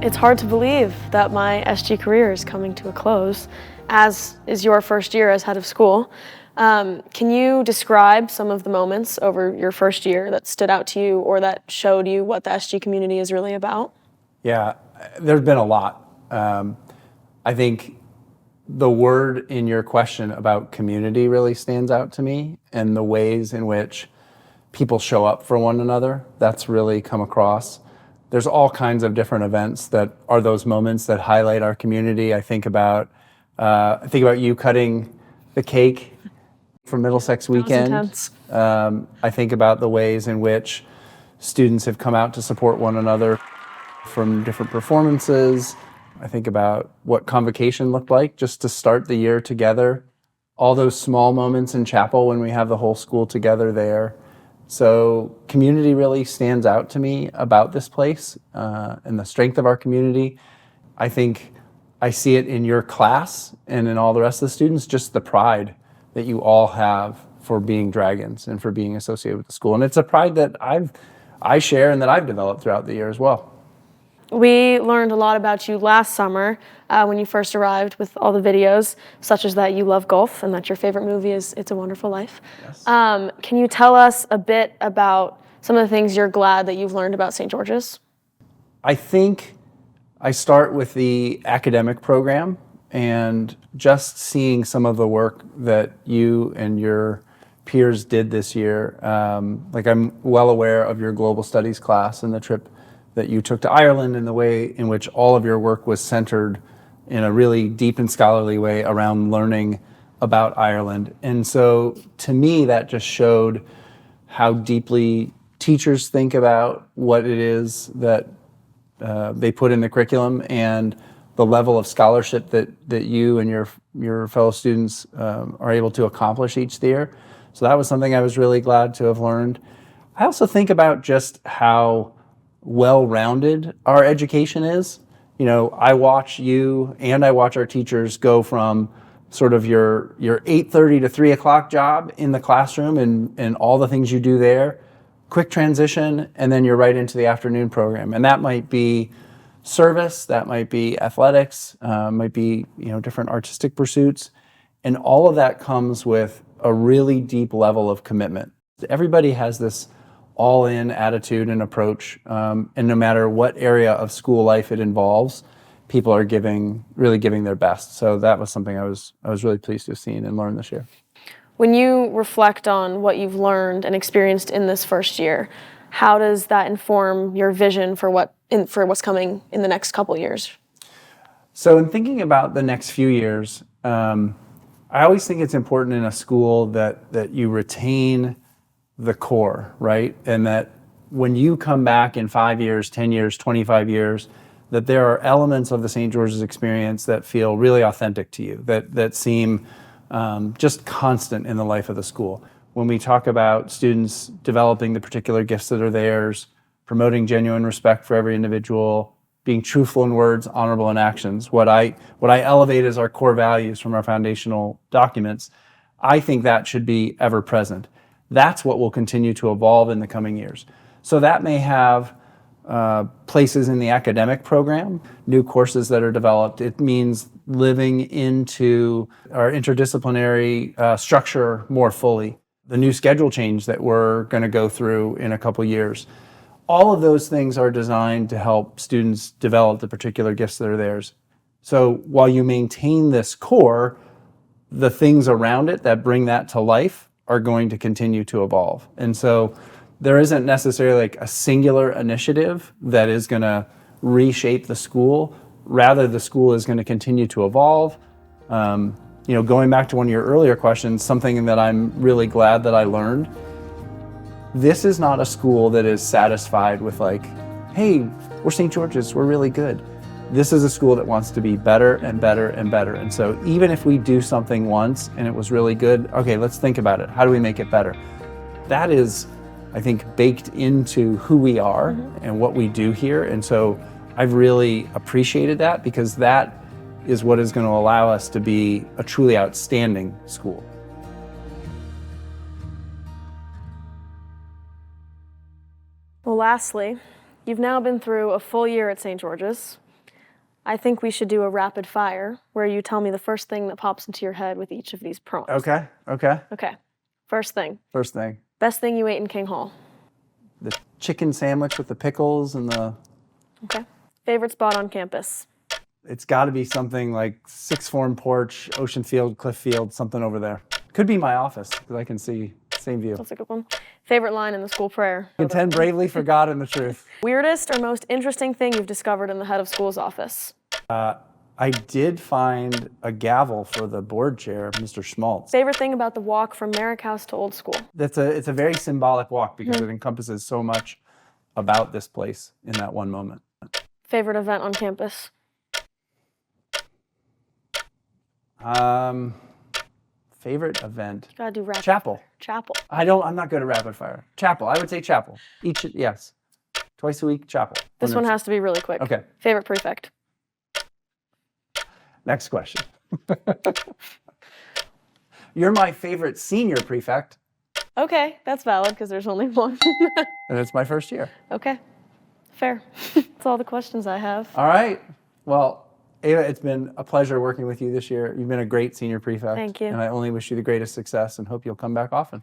It's hard to believe that my SG career is coming to a close, as is your first year as head of school. Can you describe some of the moments over your first year that stood out to you or that showed you what the SG community is really about? Yeah, there's been a lot. I think the word in your question about community really stands out to me, and the ways in which people show up for one another, that's really come across. There's all kinds of different events that are those moments that highlight our community. I think about you cutting the cake for Middlesex Weekend. Intense. I think about the ways in which students have come out to support one another from different performances. I think about what convocation looked like just to start the year together. All those small moments in chapel when we have the whole school together there. So community really stands out to me about this place and the strength of our community. I think I see it in your class and in all the rest of the students, just the pride that you all have for being Dragons and for being associated with the school. And it's a pride that I share and that I've developed throughout the year as well. We learned a lot about you last summer when you first arrived with all the videos, such as that you love golf and that your favorite movie is It's a Wonderful Life. Yes. Can you tell us a bit about some of the things you're glad that you've learned about St. George's? I think I start with the academic program and just seeing some of the work that you and your peers did this year. I'm well aware of your global studies class and the trip that you took to Ireland and the way in which all of your work was centered in a really deep and scholarly way around learning about Ireland. And so to me, that just showed how deeply teachers think about what it is that they put in the curriculum and the level of scholarship that you and your fellow students are able to accomplish each year. So that was something I was really glad to have learned. I also think about just how well-rounded our education is. You know, I watch you and I watch our teachers go from sort of your 8:30 to 3 o'clock job in the classroom and all the things you do there, quick transition, and then you're right into the afternoon program. And that might be service, that might be athletics, might be, different artistic pursuits. And all of that comes with a really deep level of commitment. Everybody has this all-in attitude and approach, and no matter what area of school life it involves, people are really giving their best. So that was something I was really pleased to have seen and learned this year. When you reflect on what you've learned and experienced in this first year, how does that inform your vision for what's coming in the next couple years? So in thinking about the next few years, I always think it's important in a school that you retain the core, right? And that when you come back in 5 years, 10 years, 25 years, that there are elements of the St. George's experience that feel really authentic to you, that seem just constant in the life of the school. When we talk about students developing the particular gifts that are theirs, promoting genuine respect for every individual, being truthful in words, honorable in actions, what I elevate as our core values from our foundational documents, I think that should be ever present. That's what will continue to evolve in the coming years. So that may have places in the academic program, new courses that are developed. It means living into our interdisciplinary structure more fully. The new schedule change that we're going to go through in a couple years. All of those things are designed to help students develop the particular gifts that are theirs. So while you maintain this core, the things around it that bring that to life are going to continue to evolve. And so there isn't necessarily like a singular initiative that is going to reshape the school. Rather, the school is going to continue to evolve. Going back to one of your earlier questions, something that I'm really glad that I learned, this is not a school that is satisfied with like, hey, we're St. George's, we're really good. This is a school that wants to be better and better and better. And so even if we do something once and it was really good, okay, let's think about it. How do we make it better? That is, I think, baked into who we are and what we do here. And so I've really appreciated that because that is what is going to allow us to be a truly outstanding school. Well, lastly, you've now been through a full year at St. George's. I think we should do a rapid fire where you tell me the first thing that pops into your head with each of these prompts. Okay. Okay. Okay. First thing. First thing, Best thing you ate in King Hall. the chicken sandwich with the pickles and the. Okay. Favorite spot on campus. It's got to be something like sixth form porch, Ocean Field, Cliff Field, something over there. Could be my office because I can see same view. That's a good one. Favorite line in the school prayer. Contend bravely for God and the truth. Weirdest or most interesting thing you've discovered in the head of school's office. I did find a gavel for the board chair, Mr. Schmaltz. Favorite thing about the walk from Merrick House to Old School. It's a very symbolic walk because it encompasses so much about this place in that one moment. Favorite event on campus. Favorite event? Gotta do rapid. Chapel. Chapel. I'm not good at rapid fire. Chapel. I would say chapel. Yes. Twice a week, chapel. This one has to be really quick. Okay. Favorite prefect. Next question. You're my favorite senior prefect, Okay, that's valid because there's only one. and it's my first year. Okay, fair. That's all the questions I have. All right. Well, Ava, it's been a pleasure working with you this year. You've been a great senior prefect. Thank you. And I only wish you the greatest success and hope you'll come back often.